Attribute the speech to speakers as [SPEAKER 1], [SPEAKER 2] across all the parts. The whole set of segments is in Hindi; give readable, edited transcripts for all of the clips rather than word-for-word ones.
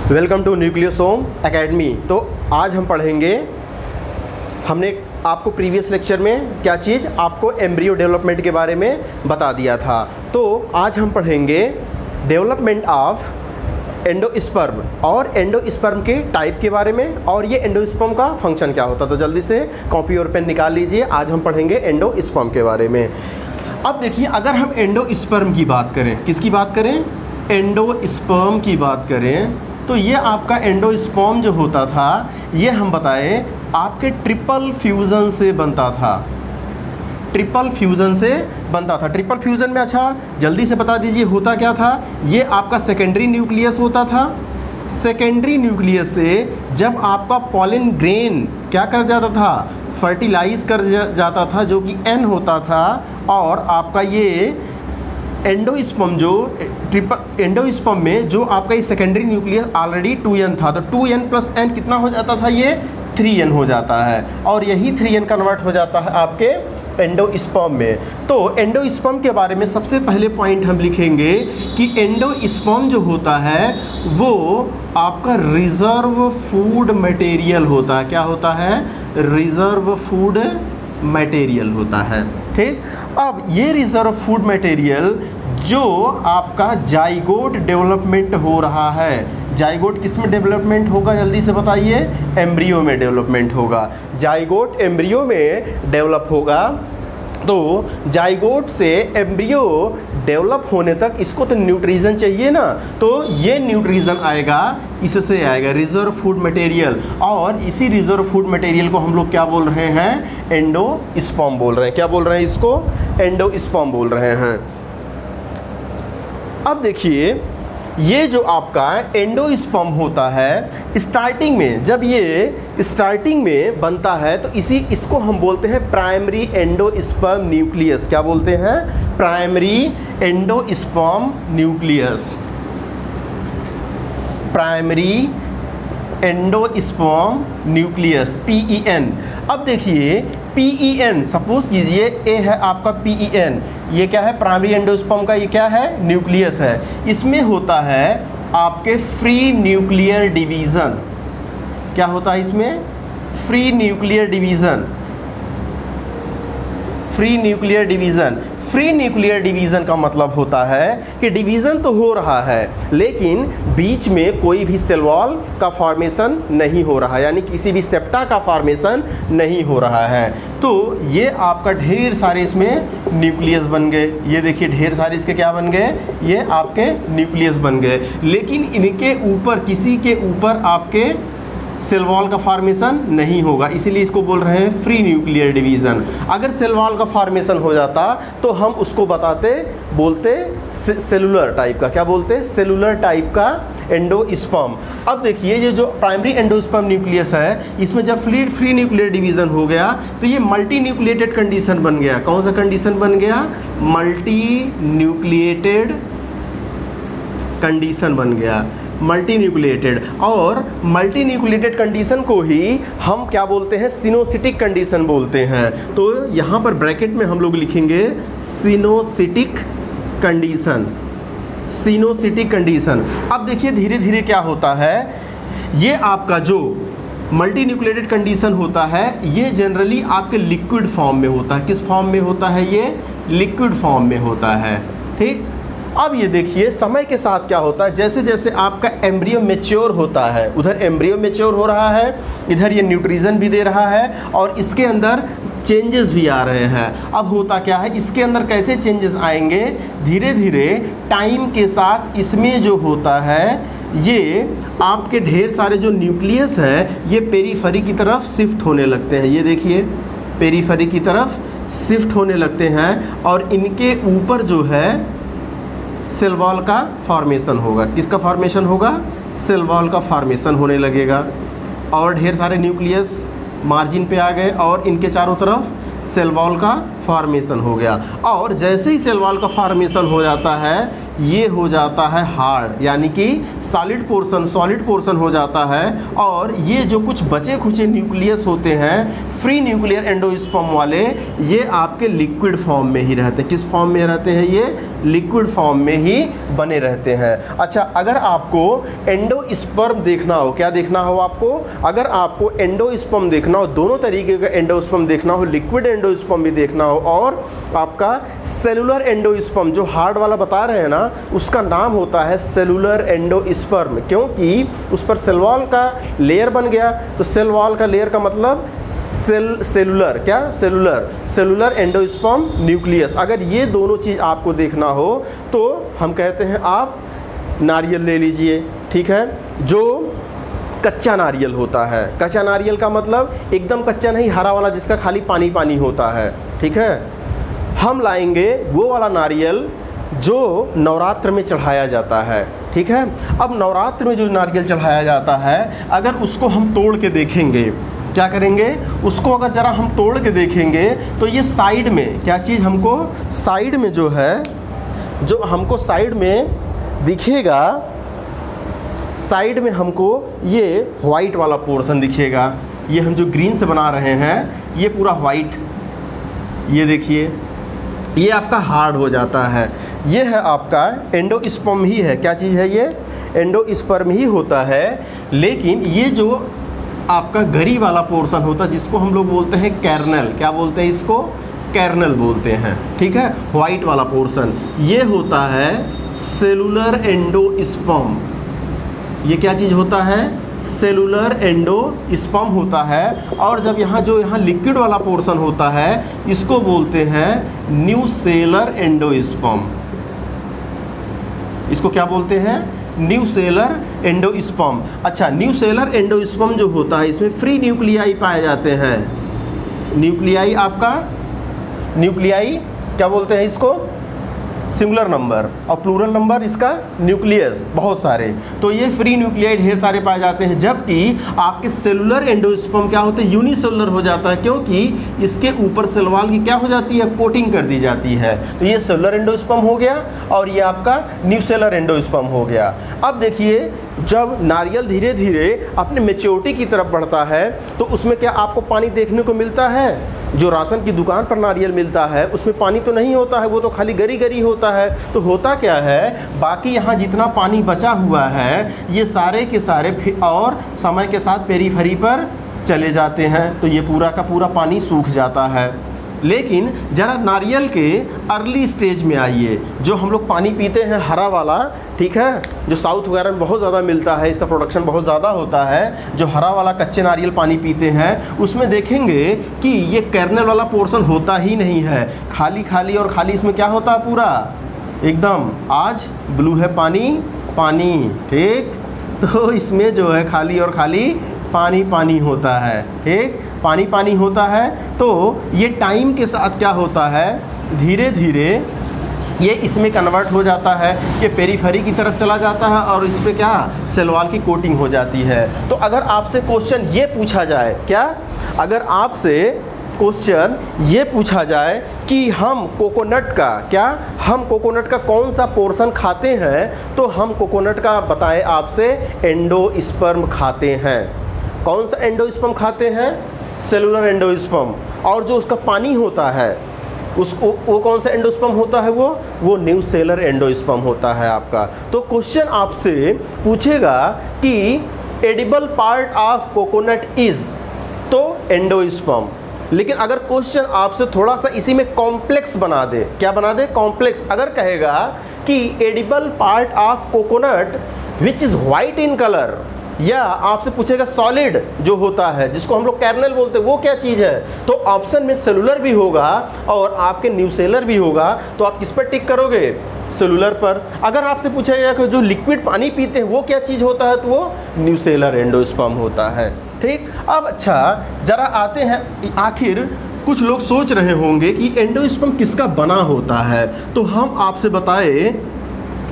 [SPEAKER 1] Welcome to nucleosome academy. तो आज हम पढ़ेंगे, हमने आपको प्रीवियस लेक्चर में क्या चीज़ आपको एम्ब्रियो डेवलपमेंट के बारे में बता दिया था। तो आज हम पढ़ेंगे डेवलपमेंट ऑफ एंडोस्पर्म और एंडोस्पर्म के टाइप के बारे में, और ये एंडोस्पर्म का फंक्शन क्या होता है। तो जल्दी से कॉपी और पेन निकाल लीजिए, आज हम पढ़ेंगे एंडोस्पर्म के बारे में। अब देखिए, अगर हम एंडोस्पर्म की बात करें, किसकी बात करें, एंडोस्पर्म की बात करें, तो ये आपका एंडोस्पर्म जो होता था, ये हम बताएं आपके ट्रिपल फ्यूज़न से बनता था। ट्रिपल फ्यूज़न से बनता था। ट्रिपल फ्यूज़न में, अच्छा जल्दी से बता दीजिए होता क्या था। ये आपका सेकेंडरी न्यूक्लियस होता था। सेकेंडरी न्यूक्लियस से जब आपका पॉलन ग्रेन क्या कर जाता था, फर्टिलाइज कर जाता था, जो कि एन होता था, और आपका ये एंडोस्पर्म जो ट्रिपल एंडोस्पर्म में जो आपका ये सेकेंडरी न्यूक्लियस ऑलरेडी 2n था, तो 2n प्लस n कितना हो जाता था, ये 3n हो जाता है, और यही 3n कन्वर्ट हो जाता है आपके एंडोस्पर्म में। तो एंडोस्पर्म के बारे में सबसे पहले पॉइंट हम लिखेंगे कि एंडोस्पर्म जो होता है वो आपका रिजर्व फूड मटेरियल होता है। क्या होता है, रिजर्व फूड मटेरियल होता है। ठीक, अब ये रिजर्व फूड मटेरियल जो आपका जाइगोट डेवलपमेंट हो रहा है, जाइगोट किस में डेवलपमेंट होगा, जल्दी से बताइए, एम्ब्रियो में डेवलपमेंट होगा। जाइगोट एम्ब्रियो में डेवलप होगा। तो जाइगोट से एम्ब्रियो डेवलप होने तक इसको तो न्यूट्रिशन चाहिए ना, तो ये न्यूट्रिशन आएगा, इससे आएगा रिजर्व फूड मटेरियल, और इसी रिजर्व फूड मटेरियल को हम लोग क्या बोल रहे हैं, एंडोस्पर्म बोल रहे हैं। क्या बोल रहे हैं इसको, एंडोस्पर्म बोल रहे हैं। अब देखिए, ये जो आपका एंडोस्पर्म होता है, स्टार्टिंग में जब ये स्टार्टिंग में बनता है तो इसको हम बोलते हैं प्राइमरी एंडोस्पर्म न्यूक्लियस। क्या बोलते हैं, primary endosperm nucleus, primary endosperm nucleus, PEN। अब देखिए PEN, सपोज कीजिए ए है आपका PEN, ये क्या है, प्राइमरी एंडोस्पर्म का ये क्या है, न्यूक्लियस है। इसमें होता है आपके फ्री न्यूक्लियर डिवीज़न। क्या होता है इसमें, free nuclear division, free nuclear division. Free nuclear division का मतलब होता है कि डिवीज़न तो हो रहा है, लेकिन बीच में कोई भी सेल वॉल का फॉर्मेशन नहीं हो रहा है, यानी किसी भी सेप्टा का फॉर्मेशन नहीं हो रहा है। तो ये आपका ढेर सारे इसमें न्यूक्लियस बन गए। ये देखिए ढेर सारे इसके क्या बन गए, ये आपके न्यूक्लियस बन गए, लेकिन इनके ऊपर, किसी के ऊपर आपके सेल वॉल का फॉर्मेशन नहीं होगा, इसीलिए इसको बोल रहे हैं फ्री न्यूक्लियर डिवीज़न। अगर सेल वॉल का फॉर्मेशन हो जाता तो हम उसको बोलते सेलुलर टाइप का। क्या बोलते, सेलुलर टाइप का एंडोस्पर्म। अब देखिए, ये जो प्राइमरी एंडोस्पर्म न्यूक्लियस है, इसमें जब फ्री न्यूक्लियर डिवीज़न हो गया तो ये मल्टी न्यूक्लिएटेड कंडीशन बन गया। कौन सा कंडीशन बन गया, मल्टी न्यूक्लिएटेड कंडीशन बन गया, मल्टी न्यूक्लिएटेड। और मल्टी न्यूक्लिएटेड कंडीशन को ही हम क्या बोलते हैं, सिनोसिटिक कंडीशन बोलते हैं। तो यहाँ पर ब्रैकेट में हम लोग लिखेंगे सिनोसिटिक कंडीशन, सिनोसिटिक कंडीशन। अब देखिए धीरे धीरे क्या होता है, ये आपका जो मल्टी न्यूक्लिएटेड कंडीशन होता है, ये जनरली आपके लिक्विड फॉर्म में होता है। किस फॉर्म में होता है, ये लिक्विड फॉर्म में होता है। ठीक, अब ये देखिए समय के साथ क्या होता है, जैसे जैसे आपका एम्ब्रियो मैच्योर होता है, उधर एम्ब्रियो मैच्योर हो रहा है, इधर ये न्यूट्रिशन भी दे रहा है, और इसके अंदर चेंजेस भी आ रहे हैं। अब होता क्या है, इसके अंदर कैसे चेंजेस आएंगे, धीरे धीरे टाइम के साथ इसमें जो होता है, ये आपके ढेर सारे जो न्यूक्लियस है, ये पेरीफेरी की तरफ शिफ्ट होने लगते हैं। ये देखिए पेरीफेरी की तरफ शिफ्ट होने लगते हैं, और इनके ऊपर जो है सेल वॉल का फॉर्मेशन होगा। किसका फॉर्मेशन होगा, सेल वॉल का फॉर्मेशन होने लगेगा, और ढेर सारे न्यूक्लियस मार्जिन पे आ गए, और इनके चारों तरफ सेल वॉल का फॉर्मेशन हो गया। और जैसे ही सेल वॉल का फॉर्मेशन हो जाता है, ये हो जाता है हार्ड, यानी कि सॉलिड पोर्शन हो जाता है, और ये जो कुछ बचे खुचे न्यूक्लियस होते हैं फ्री न्यूक्लियर एंडोस्पर्म वाले ये आपके लिक्विड फॉर्म में ही रहते हैं। किस फॉर्म में रहते हैं? ये लिक्विड फॉर्म में ही बने रहते हैं। अच्छा, अगर आपको एंडोस्पर्म देखना हो, क्या देखना हो आपको? अगर आपको एंडोस्पर्म देखना हो, दोनों तरीके का एंडोस्पर्म देखना हो, लिक्विड एंडोस्पर्म भी देखना हो और आपका सेलुलर एंडोस्पर्म जो हार्ड वाला बता रहे हैं ना, उसका नाम होता है सेलुलर एंडोस्पर्म, क्योंकि उस पर सेल वॉल का लेयर बन गया। तो सेल वॉल का लेयर का मतलब सेलुलर, क्या? Cellular endosperm nucleus. अगर ये दोनों चीज़ आपको देखना हो तो हम कहते हैं आप नारियल ले लीजिए, ठीक है, जो कच्चा नारियल होता है। कच्चा नारियल का मतलब एकदम कच्चा नहीं, हरा वाला जिसका खाली पानी पानी होता है, ठीक है। हम लाएंगे वो वाला नारियल जो नवरात्र में चढ़ाया जाता है, ठीक है। अब नवरात्र में जो नारियल चढ़ाया जाता है, अगर उसको हम तोड़ के देखेंगे, क्या करेंगे? उसको अगर ज़रा हम तोड़ के देखेंगे तो ये साइड में क्या चीज़ हमको साइड में जो है, जो हमको साइड में दिखेगा, साइड में हमको ये वाइट वाला पोर्शन दिखेगा। ये हम जो ग्रीन से बना रहे हैं ये पूरा वाइट, ये देखिए, ये आपका हार्ड हो जाता है। ये है आपका एंडोस्पर्म ही है। क्या चीज़ है ये? एंडोस्पर्म ही होता है। लेकिन ये जो आपका गरी वाला पोर्शन होता है जिसको हम लोग बोलते हैं कैर्नल, क्या बोलते हैं इसको? कैर्नल बोलते हैं, ठीक है। वाइट वाला पोर्शन ये होता है सेलुलर एंडोस्पर्म। ये क्या चीज़ होता है? सेलुलर एंडोस्पर्म होता है। और जब यहाँ लिक्विड वाला पोर्शन होता है इसको बोलते हैं न्यूसेलर एंडोस्पर्म। इसको क्या बोलते हैं? Nucellar endosperm. अच्छा, न्यूसेलर एंडोस्पर्म जो होता है इसमें फ्री न्यूक्लियाई पाए जाते हैं। न्यूक्लियाई आपका, न्यूक्लियाई क्या बोलते हैं इसको? सिंगुलर नंबर, और प्लूरल नंबर इसका न्यूक्लियस, बहुत सारे। तो ये फ्री न्यूक्लियाई ढेर सारे पाए जाते हैं। जबकि आपके सेलुलर एंडोस्पर्म क्या होते हैं? यूनिसेलुलर हो जाता है, क्योंकि इसके ऊपर सेल वॉल की क्या हो जाती है? कोटिंग कर दी जाती है। तो ये सेलुलर एंडोस्पर्म हो गया और ये आपका न्यूसेलर एंडोस्पर्म हो गया। अब देखिए, जब नारियल धीरे धीरे अपने मैच्योरिटी की तरफ बढ़ता है तो उसमें क्या आपको पानी देखने को मिलता है? जो राशन की दुकान पर नारियल मिलता है उसमें पानी तो नहीं होता है, वो तो खाली गरी गरी होता है। तो होता क्या है, बाकी यहाँ जितना पानी बचा हुआ है ये सारे के सारे और समय के साथ पेरीफेरी पर चले जाते हैं, तो ये पूरा का पूरा पानी सूख जाता है। लेकिन ज़रा नारियल के अर्ली स्टेज में आइए, जो हम लोग पानी पीते हैं हरा वाला, ठीक है, जो साउथ वगैरह में बहुत ज़्यादा मिलता है, इसका प्रोडक्शन बहुत ज़्यादा होता है। जो हरा वाला कच्चे नारियल पानी पीते हैं उसमें देखेंगे कि ये कर्नल वाला पोर्शन होता ही नहीं है, खाली खाली और खाली। इसमें क्या होता है? पूरा एकदम आज ब्लू है पानी पानी, ठीक। तो इसमें जो है खाली और खाली पानी पानी होता है, ठीक, पानी पानी होता है। तो ये टाइम के साथ क्या होता है, धीरे धीरे ये इसमें कन्वर्ट हो जाता है, ये पेरीफेरी की तरफ चला जाता है और इस पर क्या सेल वॉल की कोटिंग हो जाती है। तो अगर आपसे क्वेश्चन ये पूछा जाए, क्या अगर आपसे क्वेश्चन ये पूछा जाए कि हम कोकोनट का, क्या हम कोकोनट का कौन सा पोर्शन खाते हैं, तो हम कोकोनट का बताएं आपसे एंडोस्पर्म खाते हैं। कौन सा एंडोस्पर्म खाते हैं? Cellular endosperm. और जो उसका पानी होता है उसको, वो कौन सा एंडोस्पर्म होता है? वो न्यूसेलर एंडोस्पर्म होता है आपका। तो क्वेश्चन आपसे पूछेगा कि edible part of coconut is, तो एंडोस्पर्म। लेकिन अगर क्वेश्चन आपसे थोड़ा सा इसी में कॉम्प्लेक्स बना दे, क्या बना दे? कॉम्प्लेक्स। अगर कहेगा कि edible part of coconut which is white in colour, या आपसे पूछेगा सॉलिड जो होता है जिसको हम लोग कर्नल बोलते हैं, वो क्या चीज़ है, तो ऑप्शन में सेलुलर भी होगा और आपके न्यूसेलर भी होगा। तो आप किस पर टिक करोगे? सेलुलर पर। अगर आपसे पूछा गया कि जो लिक्विड पानी पीते हैं वो क्या चीज़ होता है, तो वो न्यूसेलर एंडोस्पर्म होता है, ठीक। अब अच्छा, ज़रा आते हैं, आखिर कुछ लोग सोच रहे होंगे कि एंडोस्पर्म किसका बना होता है। तो हम आपसे बताएं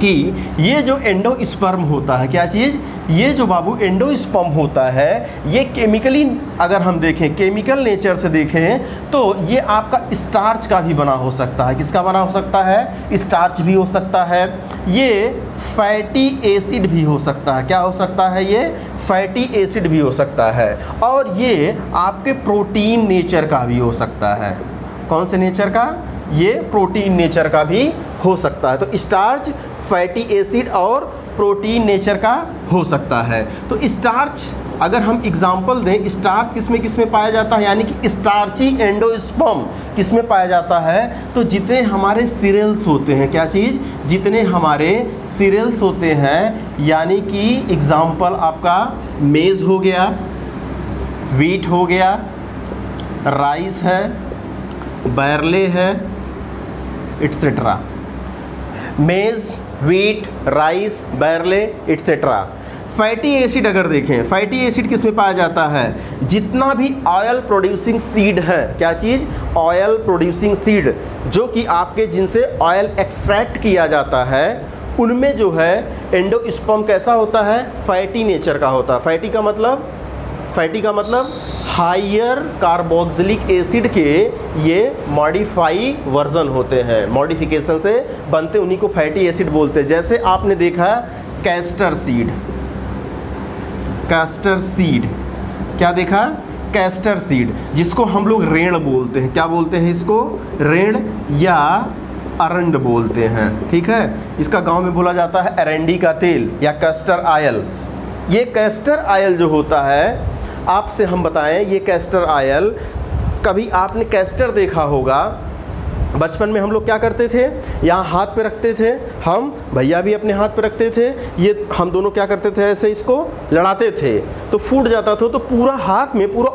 [SPEAKER 1] कि ये जो एंडोस्पर्म होता है, क्या चीज़, ये जो बाबू एंडोस्पर्म होता है, ये केमिकली अगर हम देखें, केमिकल नेचर से देखें, तो ये आपका स्टार्च का भी बना हो सकता है। किसका बना हो सकता है? स्टार्च भी हो सकता है। ये फैटी एसिड भी हो सकता है। क्या हो सकता है? ये फैटी एसिड भी हो सकता है, और ये आपके प्रोटीन नेचर का भी हो सकता है। कौन से नेचर का? ये प्रोटीन नेचर का भी हो सकता है। तो स्टार्च फैटी एसिड और प्रोटीन नेचर का हो सकता है। तो स्टार्च अगर हम एग्जाम्पल दें, स्टार्च किस में पाया जाता है, यानी कि स्टार्ची एंडोस्पर्म किस में पाया जाता है? तो जितने हमारे सीरियल्स होते हैं, क्या चीज़? जितने हमारे सीरियल्स होते हैं, यानी कि एग्जाम्पल आपका मेज़ हो गया, वीट हो गया, राइस है, बैरले है, etcetera. Maize, wheat, rice, barley, etcetera. Fatty acid अगर देखें, फैटी एसिड किस में पाया जाता है? जितना भी ऑयल प्रोड्यूसिंग सीड है, क्या चीज़? ऑयल प्रोड्यूसिंग सीड, जो कि आपके जिनसे ऑयल एक्सट्रैक्ट किया जाता है, उनमें जो है एंडोस्पर्म कैसा होता है? फैटी नेचर का होता है। फैटी का मतलब हायर कार्बोक्सिलिक एसिड के ये मॉडिफाई वर्जन होते हैं, मॉडिफिकेशन से बनते, उन्हीं को फैटी एसिड बोलते हैं। जैसे आपने देखा कैस्टर सीड, क्या देखा? कैस्टर सीड, जिसको हम लोग रेड़ बोलते हैं। क्या बोलते हैं इसको? रेड़ या अरंड बोलते हैं, ठीक है। इसका गांव में बोला जाता है अरंडी का तेल या कैस्टर आयल। ये कैस्टर आयल जो होता है, आपसे हम बताएं, ये कैस्टर आयल, कभी आपने कैस्टर देखा होगा? बचपन में हम लोग क्या करते थे? यहाँ हाथ पे रखते थे, हम भैया भी अपने हाथ पे रखते थे, ये हम दोनों क्या करते थे? ऐसे इसको लड़ाते थे तो फूट जाता था, तो पूरा हाथ में पूरा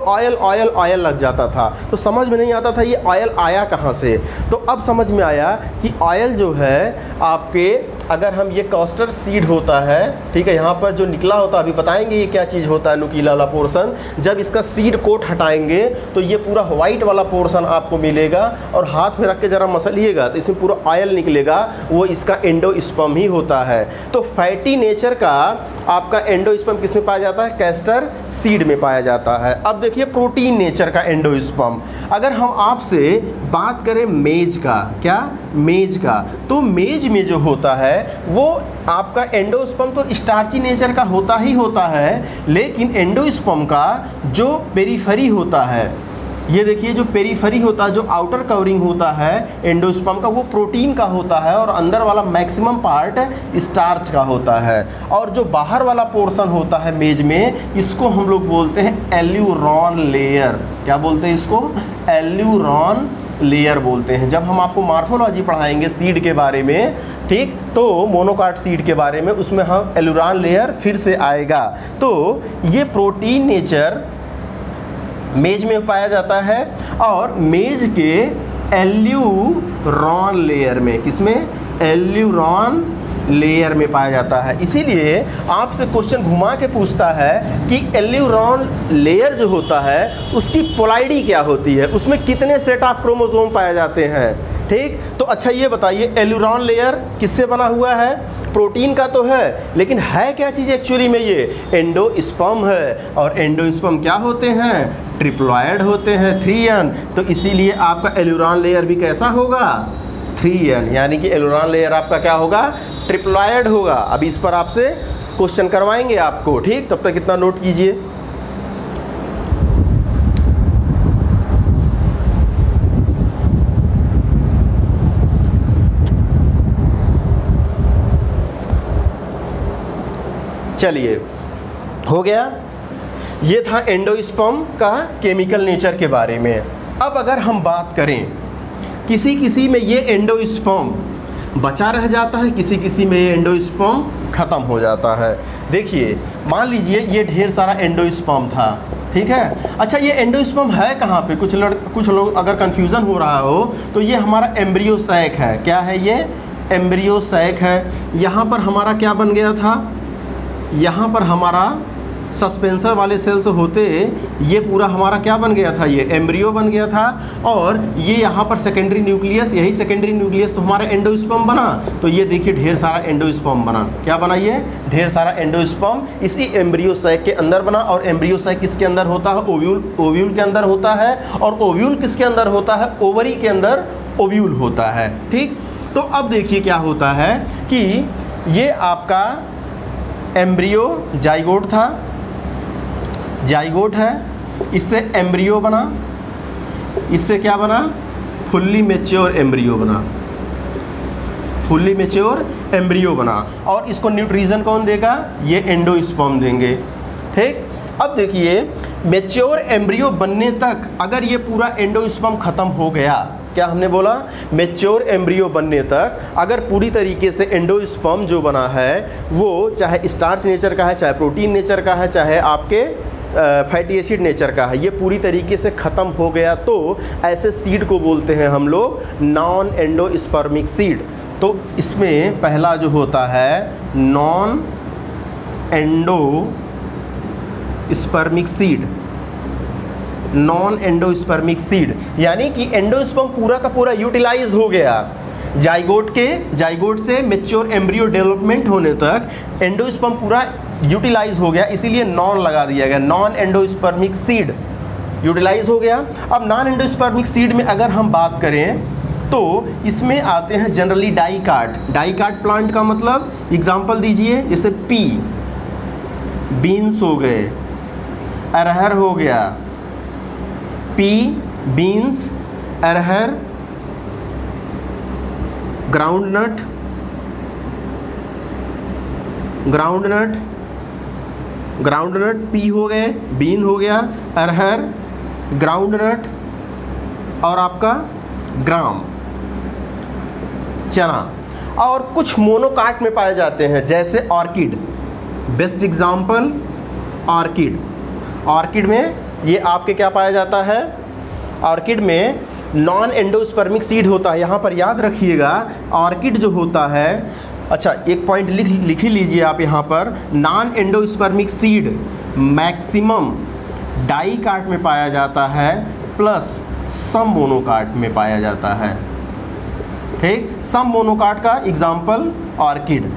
[SPEAKER 1] ऑयल लग जाता था। तो समझ में नहीं आता था ये ऑयल आया कहाँ से। तो अब समझ में आया कि ऑयल जो है आपके, अगर हम ये कैस्टर सीड होता है, ठीक है, यहाँ पर जो निकला होता है, अभी बताएंगे ये क्या चीज़ होता है, नुकीला वाला पोर्शन। जब इसका सीड कोट हटाएंगे तो ये पूरा वाइट वाला पोर्शन आपको मिलेगा, और हाथ में रख के ज़रा मसलिएगा तो इसमें पूरा ऑयल निकलेगा, वो इसका एंडोस्पर्म ही होता है। तो फैटी नेचर का आपका एंडोस्पर्म किस में पाया जाता है? कैस्टर सीड में पाया जाता है। अब देखिए प्रोटीन नेचर का एंडोस्पर्म, अगर हम आपसे बात करें मेज का, क्या? मेज का, तो मेज में जो होता है वो आपका एंडोस्पर्म तो स्टार्ची नेचर का होता ही होता है, लेकिन एंडोस्पर्म का जो पेरिफेरी होता है, ये देखिए जो पेरिफेरी होता है, जो आउटर कवरिंग होता है एंडोस्पर्म का, वो प्रोटीन का होता है, और अंदर वाला मैक्सिमम पार्ट स्टार्च का होता है। और जो बाहर वाला पोर्शन होता है मेज में, इसको हम लोग बोलते हैं एल्यूरॉन लेयर। क्या बोलते हैं इसको? एल्यूरॉन लेयर बोलते हैं। जब हम आपको मॉर्फोलॉजी पढ़ाएंगे सीड के बारे में, ठीक, तो मोनोकाट सीड के बारे में, उसमें हम एल्यूरॉन लेयर फिर से आएगा। तो ये प्रोटीन नेचर मेज में पाया जाता है, और मेज के एल्यूरॉन लेयर में, किसमें? एल्यूरॉन लेयर में पाया जाता है। इसीलिए आपसे क्वेश्चन घुमा के पूछता है कि एल्यूरॉन लेयर जो होता है उसकी पोलाइडी क्या होती है, उसमें कितने सेट ऑफ क्रोमोसोम पाए जाते हैं, ठीक। तो अच्छा ये बताइए, एल्यूरॉन लेयर किससे बना हुआ है? प्रोटीन का तो है, लेकिन है क्या चीज़ एक्चुअली में? ये एंडोस्पर्म है, और एंडोस्पर्म क्या होते हैं? ट्रिप्लॉयड होते हैं, 3n। तो इसीलिए आपका एल्यूरॉन लेयर भी कैसा होगा? 3n, यानी कि एल्यूरॉन लेयर आपका क्या होगा? ट्रिप्लॉयड होगा। अभी इस पर आपसे क्वेश्चन करवाएंगे आपको, ठीक। तब तक इतना नोट कीजिए। चलिए, हो गया। ये था एंडोस्पर्म का केमिकल नेचर के बारे में। अब अगर हम बात करें, किसी किसी में ये एंडोस्पर्म बचा रह जाता है, किसी किसी में ये एंडोस्पर्म ख़त्म हो जाता है। देखिए, मान लीजिए ये ढेर सारा एंडोस्पर्म था, ठीक है। अच्छा, ये एंडोस्पर्म है कहाँ पे? कुछ लोग अगर कन्फ्यूज़न हो रहा हो तो ये हमारा एम्ब्रियो सैक है। क्या है ये? एम्ब्रियो सैक है। यहाँ पर हमारा क्या बन गया था? यहाँ पर हमारा सस्पेंसर वाले सेल्स होते, ये पूरा हमारा क्या बन गया था? ये एम्ब्रियो बन गया था। और ये यहाँ पर सेकेंडरी न्यूक्लियस, यही सेकेंडरी न्यूक्लियस तो हमारा एंडोस्पर्म बना। तो ये देखिए ढेर सारा एंडोस्पर्म बना। क्या बना? ये ढेर सारा एंडोस्पर्म इसी एम्ब्रियो सैक के अंदर बना। और एम्ब्रियो सैक किसके अंदर होता है? ओव्यूल के अंदर होता है। और ओव्यूल किसके अंदर होता है? ओवरी के अंदर ओव्यूल होता है, ठीक। तो अब देखिए क्या होता है कि ये आपका एम्ब्रियो जाइगोट था, जाइगोट है, इससे एम्ब्रियो बना, इससे क्या बना, फुल्ली मैच्योर एम्ब्रियो बना, फुल्ली मैच्योर एम्ब्रियो बना। और इसको न्यूट्रिशन कौन देगा, ये एंडोस्पर्म देंगे। ठीक, अब देखिए मैच्योर एम्ब्रियो बनने तक अगर ये पूरा एंडोस्पर्म खत्म हो गया, क्या हमने बोला, मैच्योर एम्ब्रियो बनने तक अगर पूरी तरीके से एंडोस्पर्म जो बना है वो चाहे स्टार्च नेचर का है, चाहे प्रोटीन नेचर का है, चाहे आपके फैटी एसिड नेचर का है, ये पूरी तरीके से ख़त्म हो गया, तो ऐसे सीड को बोलते हैं हम लोग नॉन एंडोस्पर्मिक सीड। तो इसमें पहला जो होता है non endospermic seed, non endospermic seed, यानी कि एंडोस्पर्म पूरा का पूरा यूटिलाइज हो गया। जाइगोट से मैच्योर एम्ब्रियो डेवलपमेंट होने तक एंडोस्पर्म पूरा यूटिलाइज हो गया, इसीलिए नॉन लगा दिया गया, नॉन एंडोस्पर्मिक सीड यूटिलाइज हो गया। अब नॉन एंडोस्पर्मिक सीड में अगर हम बात करें तो इसमें आते हैं जनरली डाइकाट प्लांट का मतलब एग्जांपल दीजिए, जैसे पी, बीन्स हो गए, अरहर हो गया, पी, बीन्स, अरहर, ग्राउंडनट, पी हो गए, बीन हो गया, अरहर, ग्राउंडनट और आपका ग्राम, चना। और कुछ मोनोकाट में पाए जाते हैं, जैसे ऑर्किड, बेस्ट एग्जाम्पल ऑर्किड में ये आपके क्या पाया जाता है, ऑर्किड में नॉन एंडोस्पर्मिक सीड होता है। यहाँ पर याद रखिएगा ऑर्किड जो होता है, अच्छा एक पॉइंट लिख ही लीजिए आप यहाँ पर, non endospermic seed maximum dicot में पाया जाता है प्लस सम मोनोकाट में पाया जाता है। ठीक, सम मोनोकाट का example orchid,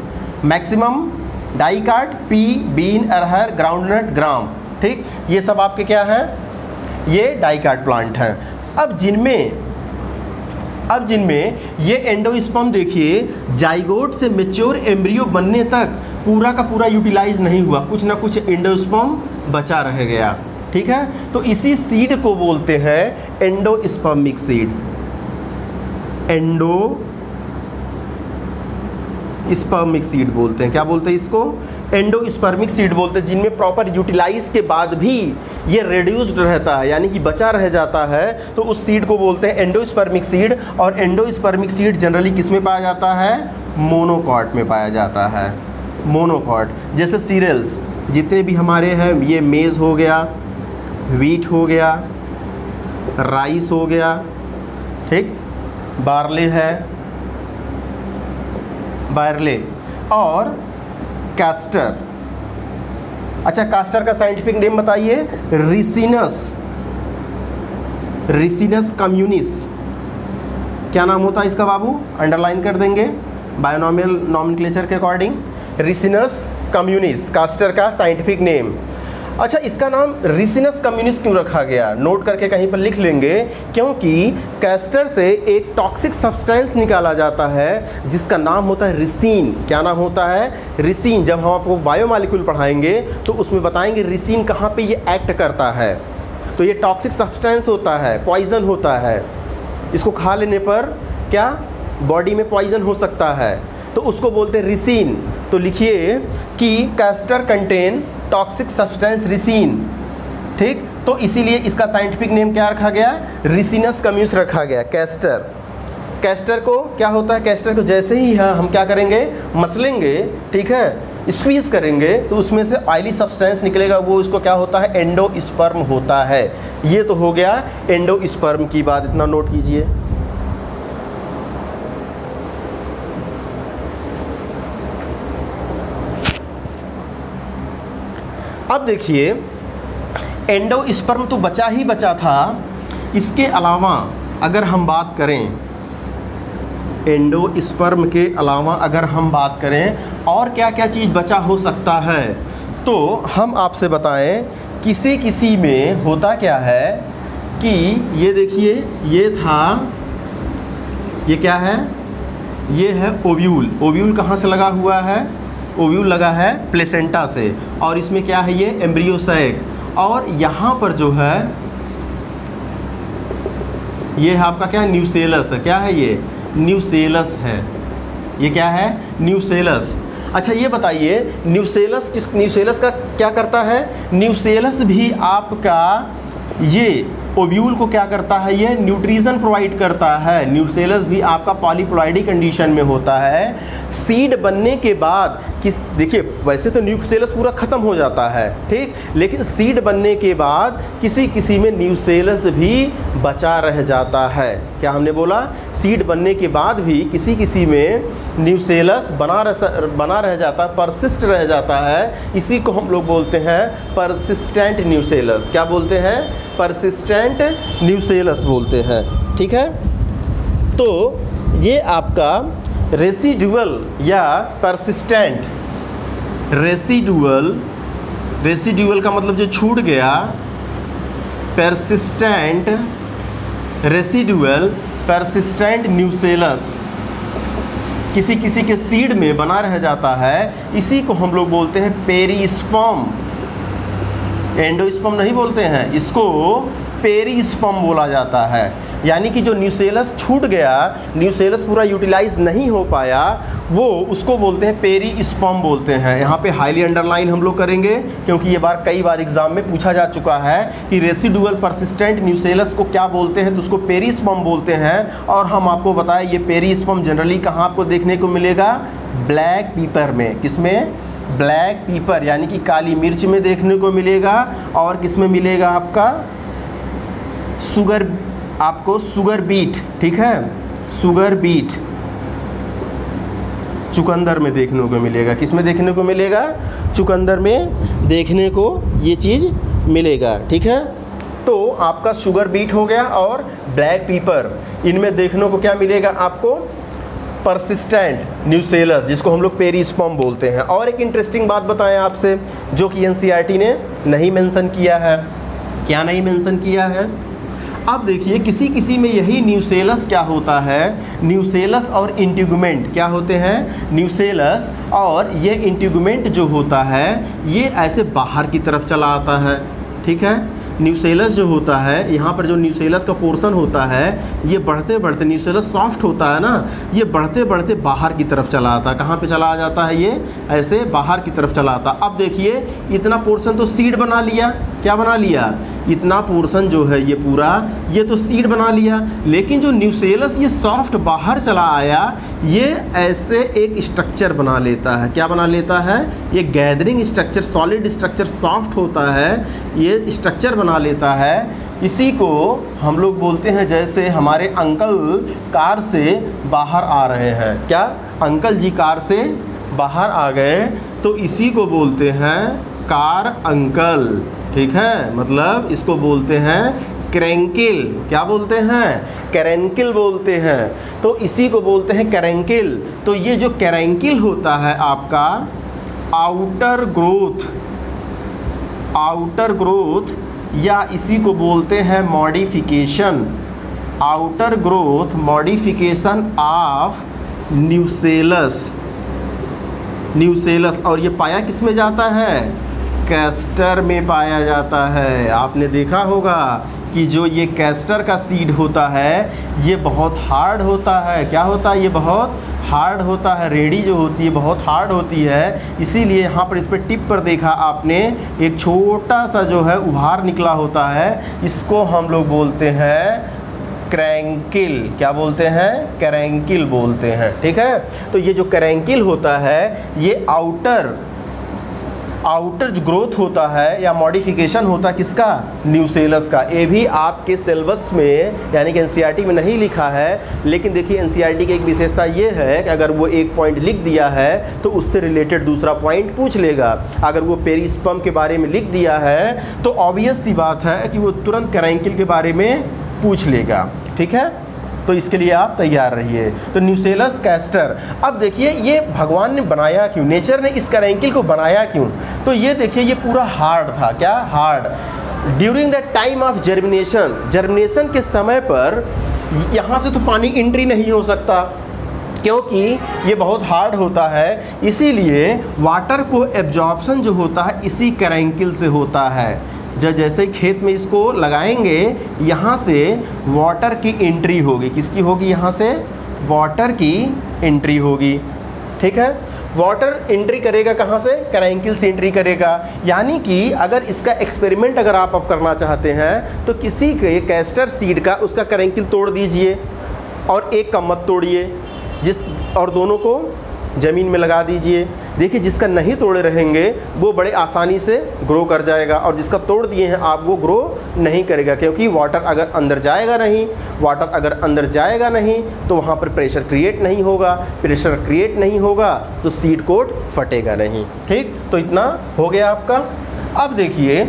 [SPEAKER 1] maximum dicot, pea, bean, अरहर, ग्राउंडनट, ग्राम। ठीक, ये सब आपके क्या हैं, ये डाइकाट प्लांट हैं। अब जिनमें ये एंडोस्पर्म देखिए जाइगोट से मैच्योर एम्ब्रियो बनने तक पूरा का पूरा यूटिलाइज नहीं हुआ, कुछ ना कुछ एंडोस्पर्म बचा रह गया। ठीक है, तो इसी सीड को बोलते हैं एंडोस्पर्मिक सीड, एंडोस्पर्मिक सीड बोलते हैं। क्या बोलते हैं इसको, एंडोस्पर्मिक सीड बोलते हैं, जिनमें प्रॉपर यूटिलाइज के बाद भी ये रेड्यूस्ड रहता है, यानी कि बचा रह जाता है, तो उस सीड को बोलते हैं एंडोस्पर्मिक सीड। और एंडोस्पर्मिक सीड जनरली किस में पाया जाता है, मोनोकॉट में पाया जाता है, मोनोकॉट। जैसे सीरियल्स जितने भी हमारे हैं, ये मेज़ हो गया, वीट हो गया, राइस हो गया, ठीक, बार्ले है, बार्ले और कैस्टर। अच्छा, कैस्टर का साइंटिफिक नेम बताइए, रिसिनस कम्युनिस। क्या नाम होता है इसका बाबू, अंडरलाइन कर देंगे बायोनॉमियल नॉमेनक्लेचर के अकॉर्डिंग, रिसिनस कम्युनिस कैस्टर का साइंटिफिक नेम। अच्छा, इसका नाम रिसिनस कम्युनिस क्यों रखा गया, नोट करके कहीं पर लिख लेंगे, क्योंकि कैस्टर से एक टॉक्सिक सब्सटेंस निकाला जाता है जिसका नाम होता है रिसिन। क्या नाम होता है, रिसिन। जब हम आपको बायोमॉलिक्यूल पढ़ाएंगे तो उसमें बताएंगे रिसिन कहाँ पे ये एक्ट करता है। तो ये टॉक्सिक सब्सटेंस होता है, पॉइजन होता है, इसको खा लेने पर क्या बॉडी में पॉइजन हो सकता है, तो उसको बोलते हैं रिसिन। तो लिखिए कि castor contain toxic substance ricin. ठीक, तो इसीलिए इसका साइंटिफिक नेम क्या रखा गया, रिसिनस कम्युनिस रखा गया। कैस्टर को क्या होता है, कैस्टर को जैसे ही हम क्या करेंगे, मसलेंगे, ठीक है, स्क्वीज करेंगे, तो उसमें से ऑयली सब्सटेंस निकलेगा, वो उसको क्या होता है, एंडोस्पर्म होता है। ये तो हो गया एंडोस्पर्म की बात, इतना नोट कीजिए। अब देखिए एंडोस्पर्म तो बचा ही बचा था, इसके अलावा अगर हम बात करें, एंडोस्पर्म के अलावा अगर हम बात करें और क्या क्या चीज़ बचा हो सकता है, तो हम आपसे बताएं किसी में होता क्या है कि ये देखिए, ये था, ये क्या है, ये है ओव्यूल। ओव्यूल कहाँ से लगा हुआ है, ओव्यूल लगा है प्लेसेंटा से, और इसमें क्या है, ये एम्ब्रियो सैक, और यहाँ पर जो है ये आपका क्या है, न्यूसेलस है। क्या है ये, न्यूसेलस है। ये क्या है, न्यूसेलस। अच्छा ये बताइए न्यूसेलस का क्या करता है? न्यूसेलस भी आपका ये ओव्यूल को क्या करता है, ये न्यूट्रिशन प्रोवाइड करता है। न्यूसेलस भी आपका पॉलीप्लॉइडी कंडीशन में होता है। सीड बनने के बाद देखिए वैसे तो न्यूसेलस पूरा ख़त्म हो जाता है, ठीक, लेकिन सीड बनने के बाद किसी में न्यूसेलस भी बचा रह जाता है। क्या हमने बोला, सीड बनने के बाद भी किसी में न्यूसेलस बना रह जाता है, परसिस्ट रह जाता है। इसी को हम लोग बोलते हैं परसिस्टेंट न्यूसेलस। क्या बोलते हैं, परसिस्टेंट न्यूसेलस बोलते हैं, ठीक है। तो ये आपका रेसिडुअल या परसिस्टेंट, रेसिडुअल का मतलब जो छूट गया, परसिस्टेंट, रेसिडुअल परसिस्टेंट न्यूसेलस किसी के सीड में बना रह जाता है। इसी को हम लोग बोलते हैं पेरिस्पर्म। एंडोस्पर्म नहीं बोलते हैं, इसको पेरिस्पर्म बोला जाता है। यानी कि जो न्यूसेलस छूट गया, न्यूसेलस पूरा यूटिलाइज नहीं हो पाया, वो उसको बोलते हैं पेरिस्पर्म बोलते हैं। यहाँ पे हाईली अंडरलाइन हम लोग करेंगे क्योंकि ये कई बार एग्जाम में पूछा जा चुका है कि रेसिडुअल परसिस्टेंट न्यूसेलस को क्या बोलते हैं, तो उसको पेरिस्पर्म बोलते हैं। और हम आपको बताएं ये पेरिस्पर्म जनरली कहाँ आपको देखने को मिलेगा, ब्लैक पीपर में। किसमें, ब्लैक पीपर यानी कि काली मिर्च में देखने को मिलेगा। और किस में मिलेगा, आपका शुगर बीट, ठीक है, शुगर बीट चुकंदर में देखने को मिलेगा। किस में देखने को मिलेगा, चुकंदर में देखने को ये चीज़ मिलेगा, ठीक है। तो आपका शुगर बीट हो गया और ब्लैक पीपर, इनमें देखने को क्या मिलेगा आपको, परसिस्टेंट न्यूसेलस, जिसको हम लोग पेरिस्पर्म बोलते हैं। और एक इंटरेस्टिंग बात बताएं आपसे जो कि एनसीईआरटी ने नहीं मेंशन किया है। क्या नहीं मेंशन किया है, अब देखिए किसी में यही न्यूसेलस क्या होता है, न्यूसेलस और इंटीगुमेंट क्या होते हैं, न्यूसेलस और ये इंटीगुमेंट जो होता है ये ऐसे बाहर की तरफ चला आता है, ठीक है। न्यूसेलस जो होता है, यहाँ पर जो न्यूसेलस का पोर्शन होता है ये बढ़ते बढ़ते, न्यूसेलस सॉफ्ट होता है ना, ये बढ़ते बढ़ते बाहर की तरफ चला आता है। कहाँ पे चला जाता है, ये ऐसे बाहर की तरफ चला आता। अब देखिए इतना पोर्शन तो सीड बना लिया, क्या बना लिया, इतना पोर्शन जो है ये पूरा, ये तो सीड बना लिया। लेकिन जो न्यूसेलस ये सॉफ्ट बाहर चला आया, ये ऐसे एक स्ट्रक्चर बना लेता है। क्या बना लेता है, ये gathering structure, solid structure, soft होता है, ये स्ट्रक्चर बना लेता है। इसी को हम लोग बोलते हैं, जैसे हमारे अंकल कार से बाहर आ रहे हैं, क्या अंकल जी कार से बाहर आ गए, तो इसी को बोलते हैं कार अंकल, ठीक है। मतलब इसको बोलते हैं क्रेंकिल। क्या बोलते हैं, कैरेंकिल बोलते हैं। तो इसी को बोलते हैं कैरेंकिल। तो ये जो कैरेंकिल होता है आपका आउटर ग्रोथ या इसी को बोलते हैं modification, outer growth modification of nucellus. और ये पाया किस में जाता है, कैस्टर में पाया जाता है। आपने देखा होगा कि जो ये कैस्टर का सीड होता है ये बहुत हार्ड होता है। क्या होता है, ये बहुत हार्ड होता है। रेडी जो होती है बहुत हार्ड होती है, इसीलिए यहाँ पर इस पर टिप पर देखा आपने एक छोटा सा जो है उभार निकला होता है, इसको हम लोग बोलते हैं क्रैंकिल। क्या बोलते हैं, कैरेंकिल बोलते हैं, ठीक है। तो ये जो कैरेंकिल होता है ये आउटर जो ग्रोथ होता है या मॉडिफिकेशन होता है किसका, न्यूसेलस का। ये भी आपके सिलेबस में यानी कि एनसीईआरटी में नहीं लिखा है, लेकिन देखिए एनसीईआरटी की एक विशेषता ये है कि अगर वो एक पॉइंट लिख दिया है तो उससे रिलेटेड दूसरा पॉइंट पूछ लेगा। अगर वो पेरिस्पर्म के बारे में लिख दिया है तो ऑब्वियस सी बात है कि वो तुरंत कैरेंकिल के बारे में पूछ लेगा, ठीक है। तो इसके लिए आप तैयार रहिए। तो न्यूसेलस कैस्टर, अब देखिए ये भगवान ने बनाया क्यों, नेचर ने इस कैरेंकिल को बनाया क्यों, तो ये देखिए ये पूरा हार्ड था। क्या hard, during the time of germination के समय पर यहाँ से तो पानी एंट्री नहीं हो सकता क्योंकि ये बहुत हार्ड होता है, इसीलिए वाटर को एब्जॉर्प्शन जो होता है इसी कैरेंकिल से होता है। जैसे ही खेत में इसको लगाएंगे, यहाँ से वाटर की एंट्री होगी। किसकी होगी? यहाँ से वाटर की एंट्री होगी। ठीक है, वाटर एंट्री करेगा कहाँ से? कैरेंकिल से एंट्री करेगा। यानी कि अगर इसका एक्सपेरिमेंट अगर आप अब करना चाहते हैं तो किसी के कैस्टर सीड का उसका कैरेंकिल तोड़ दीजिए और एक का मत तोड़िए, और दोनों को ज़मीन में लगा दीजिए। देखिए, जिसका नहीं तोड़े रहेंगे वो बड़े आसानी से ग्रो कर जाएगा, और जिसका तोड़ दिए हैं आप वो ग्रो नहीं करेगा, क्योंकि वाटर अगर अंदर जाएगा नहीं तो वहाँ पर प्रेशर क्रिएट नहीं होगा। प्रेशर क्रिएट नहीं होगा तो सीड कोट फटेगा नहीं। ठीक, तो इतना हो गया आपका। अब देखिए,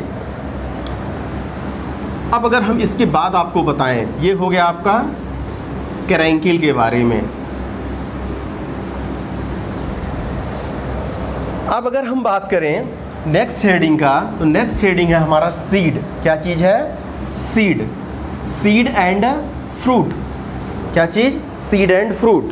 [SPEAKER 1] अब अगर हम इसके बाद आपको बताएं, ये हो गया आपका कैरेंकिल के बारे में। अब अगर हम बात करें नेक्स्ट हेडिंग का, तो नेक्स्ट हेडिंग है हमारा सीड। क्या चीज़ है? सीड। Seed and fruit. क्या चीज़? Seed and fruit.